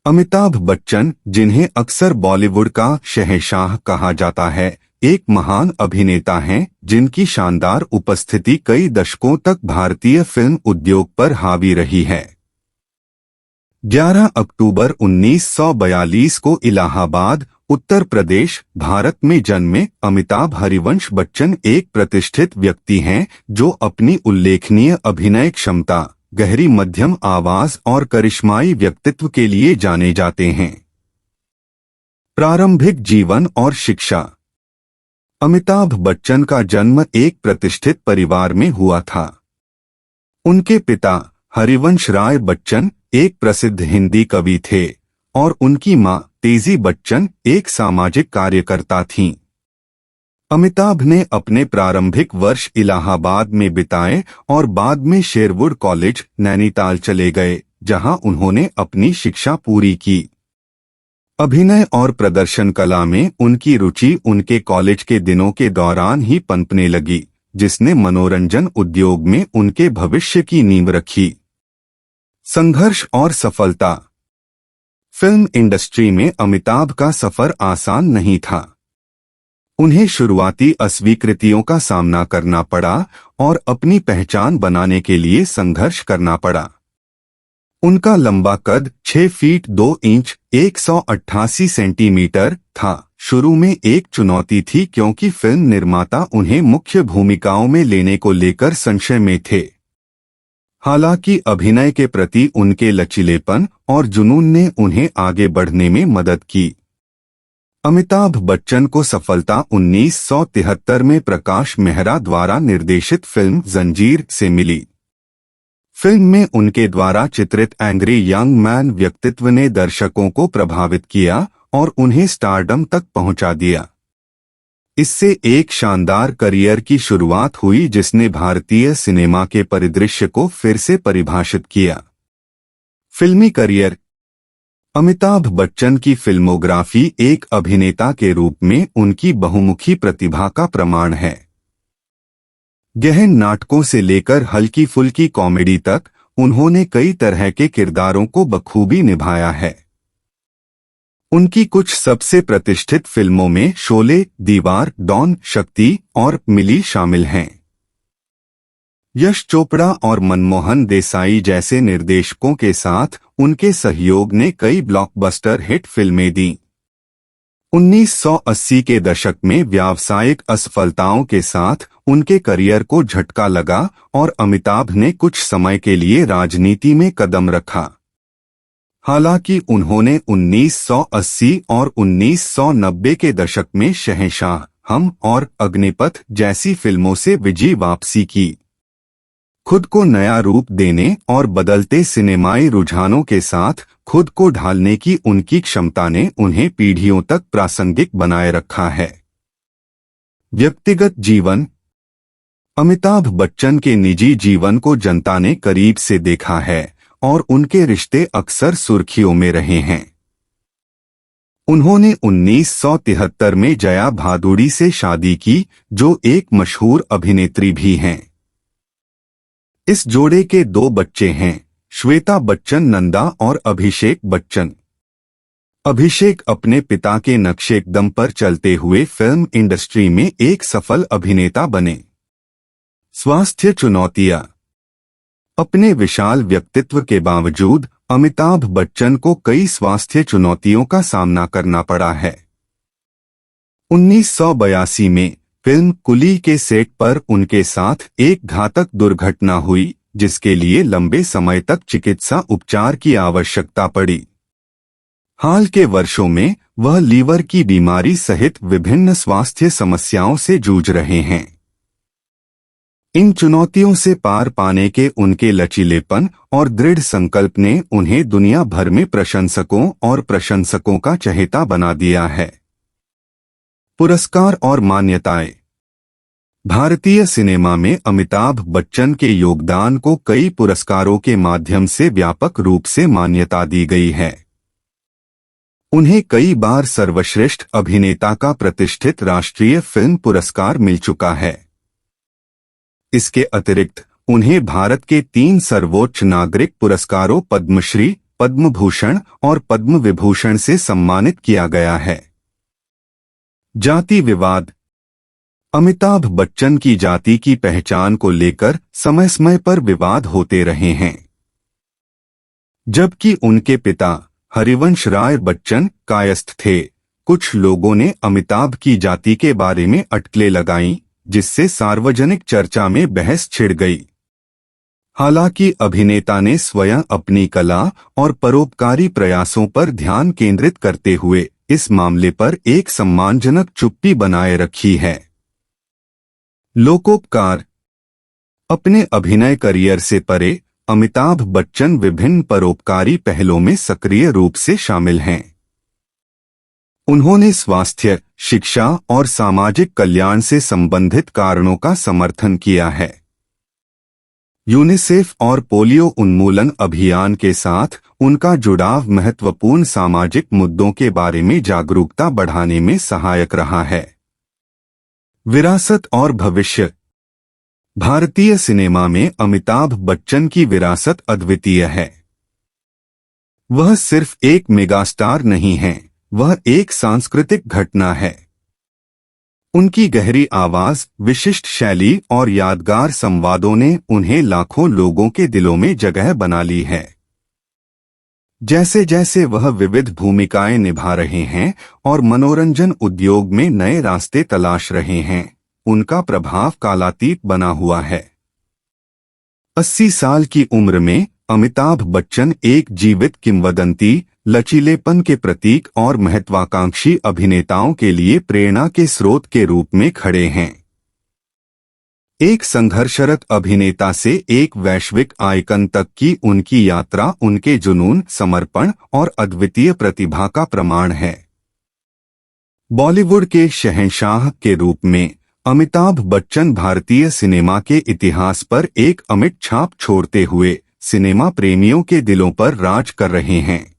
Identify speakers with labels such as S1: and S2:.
S1: अमिताभ बच्चन, जिन्हें अक्सर बॉलीवुड का शहंशाह कहा जाता है, एक महान अभिनेता हैं जिनकी शानदार उपस्थिति कई दशकों तक भारतीय फिल्म उद्योग पर हावी रही है। 11 अक्टूबर 1942 को इलाहाबाद, उत्तर प्रदेश, भारत में जन्मे अमिताभ हरिवंश बच्चन एक प्रतिष्ठित व्यक्ति हैं जो अपनी उल्लेखनीय अभिनय क्षमता, गहरी मध्यम आवाज और करिश्माई व्यक्तित्व के लिए जाने जाते हैं। प्रारंभिक जीवन और शिक्षा। अमिताभ बच्चन का जन्म एक प्रतिष्ठित परिवार में हुआ था। उनके पिता हरिवंश राय बच्चन एक प्रसिद्ध हिंदी कवि थे और उनकी मां तेजी बच्चन एक सामाजिक कार्यकर्ता थीं। अमिताभ ने अपने प्रारंभिक वर्ष इलाहाबाद में बिताए और बाद में शेरवुड कॉलेज, नैनीताल चले गए, जहां उन्होंने अपनी शिक्षा पूरी की। अभिनय और प्रदर्शन कला में उनकी रुचि उनके कॉलेज के दिनों के दौरान ही पनपने लगी, जिसने मनोरंजन उद्योग में उनके भविष्य की नींव रखी। संघर्ष और सफलता। फिल्म इंडस्ट्री में अमिताभ का सफर आसान नहीं था। उन्हें शुरुआती अस्वीकृतियों का सामना करना पड़ा और अपनी पहचान बनाने के लिए संघर्ष करना पड़ा। उनका लंबा कद 6 फीट 2 इंच 188 सेंटीमीटर था। शुरू में एक चुनौती थी क्योंकि फिल्म निर्माता उन्हें मुख्य भूमिकाओं में लेने को लेकर संशय में थे। हालांकि अभिनय के प्रति उनके लचीलेपन और जुनून ने उन्हें आगे बढ़ने में मदद की। अमिताभ बच्चन को सफलता 1973 में प्रकाश मेहरा द्वारा निर्देशित फिल्म जंजीर से मिली। फिल्म में उनके द्वारा चित्रित एंग्री यंग मैन व्यक्तित्व ने दर्शकों को प्रभावित किया और उन्हें स्टारडम तक पहुंचा दिया। इससे एक शानदार करियर की शुरुआत हुई जिसने भारतीय सिनेमा के परिदृश्य को फिर से परिभाषित किया। फिल्मी करियर। अमिताभ बच्चन की फिल्मोग्राफी एक अभिनेता के रूप में उनकी बहुमुखी प्रतिभा का प्रमाण है। गहन नाटकों से लेकर हल्की फुल्की कॉमेडी तक उन्होंने कई तरह के किरदारों को बखूबी निभाया है। उनकी कुछ सबसे प्रतिष्ठित फिल्मों में शोले, दीवार, डॉन, शक्ति और मिली शामिल हैं। यश चोपड़ा और मनमोहन देसाई जैसे निर्देशकों के साथ उनके सहयोग ने कई ब्लॉकबस्टर हिट फिल्में दी। 1980 के दशक में व्यावसायिक असफलताओं के साथ उनके करियर को झटका लगा और अमिताभ ने कुछ समय के लिए राजनीति में कदम रखा। हालांकि उन्होंने 1980 और 1990 के दशक में शहंशाह, हम और अग्निपथ जैसी फिल्मों से विजयी वापसी की। खुद को नया रूप देने और बदलते सिनेमाई रुझानों के साथ खुद को ढालने की उनकी क्षमता ने उन्हें पीढ़ियों तक प्रासंगिक बनाए रखा है। व्यक्तिगत जीवन। अमिताभ बच्चन के निजी जीवन को जनता ने करीब से देखा है और उनके रिश्ते अक्सर सुर्खियों में रहे हैं। उन्होंने 1973 में जया भादुड़ी से शादी की, जो एक मशहूर अभिनेत्री भी हैं। इस जोड़े के 2 बच्चे हैं, श्वेता बच्चन नंदा और अभिषेक बच्चन। अभिषेक अपने पिता के नक्शे कदम पर चलते हुए फिल्म इंडस्ट्री में एक सफल अभिनेता बने। स्वास्थ्य चुनौतियां। अपने विशाल व्यक्तित्व के बावजूद अमिताभ बच्चन को कई स्वास्थ्य चुनौतियों का सामना करना पड़ा है। 1982 में फिल्म कुली के सेट पर उनके साथ एक घातक दुर्घटना हुई, जिसके लिए लंबे समय तक चिकित्सा उपचार की आवश्यकता पड़ी। हाल के वर्षों में वह लीवर की बीमारी सहित विभिन्न स्वास्थ्य समस्याओं से जूझ रहे हैं। इन चुनौतियों से पार पाने के उनके लचीलेपन और दृढ़ संकल्प ने उन्हें दुनिया भर में प्रशंसकों का चहेता बना दिया है। पुरस्कार और मान्यताएं। भारतीय सिनेमा में अमिताभ बच्चन के योगदान को कई पुरस्कारों के माध्यम से व्यापक रूप से मान्यता दी गई है। उन्हें कई बार सर्वश्रेष्ठ अभिनेता का प्रतिष्ठित राष्ट्रीय फिल्म पुरस्कार मिल चुका है। इसके अतिरिक्त उन्हें भारत के 3 सर्वोच्च नागरिक पुरस्कारों पद्मश्री, पद्म भूषण और पद्म विभूषण से सम्मानित किया गया है। जाति विवाद। अमिताभ बच्चन की जाति की पहचान को लेकर समय समय पर विवाद होते रहे हैं, जबकि उनके पिता हरिवंश राय बच्चन कायस्थ थे। कुछ लोगों ने अमिताभ की जाति के बारे में अटकलें लगाईं, जिससे सार्वजनिक चर्चा में बहस छिड़ गई। हालांकि अभिनेता ने स्वयं अपनी कला और परोपकारी प्रयासों पर ध्यान केंद्रित करते हुए इस मामले पर एक सम्मानजनक चुप्पी बनाए रखी है। लोकोपकार। अपने अभिनय करियर से परे अमिताभ बच्चन विभिन्न परोपकारी पहलों में सक्रिय रूप से शामिल हैं। उन्होंने स्वास्थ्य, शिक्षा और सामाजिक कल्याण से संबंधित कारणों का समर्थन किया है। यूनिसेफ और पोलियो उन्मूलन अभियान के साथ उनका जुड़ाव महत्वपूर्ण सामाजिक मुद्दों के बारे में जागरूकता बढ़ाने में सहायक रहा है। विरासत और भविष्य। भारतीय सिनेमा में अमिताभ बच्चन की विरासत अद्वितीय है। वह सिर्फ एक मेगास्टार नहीं है, वह एक सांस्कृतिक घटना है। उनकी गहरी आवाज, विशिष्ट शैली और यादगार संवादों ने उन्हें लाखों लोगों के दिलों में जगह बना ली है। जैसे जैसे वह विविध भूमिकाएं निभा रहे हैं और मनोरंजन उद्योग में नए रास्ते तलाश रहे हैं, उनका प्रभाव कालातीत बना हुआ है। 80 साल की उम्र में अमिताभ बच्चन एक जीवित किंवदंती, लचीलेपन के प्रतीक और महत्वाकांक्षी अभिनेताओं के लिए प्रेरणा के स्रोत के रूप में खड़े हैं। एक संघर्षरत अभिनेता से एक वैश्विक आइकन तक की उनकी यात्रा उनके जुनून, समर्पण और अद्वितीय प्रतिभा का प्रमाण है। बॉलीवुड के शहंशाह के रूप में अमिताभ बच्चन भारतीय सिनेमा के इतिहास पर एक अमिट छाप छोड़ते हुए सिनेमा प्रेमियों के दिलों पर राज कर रहे हैं।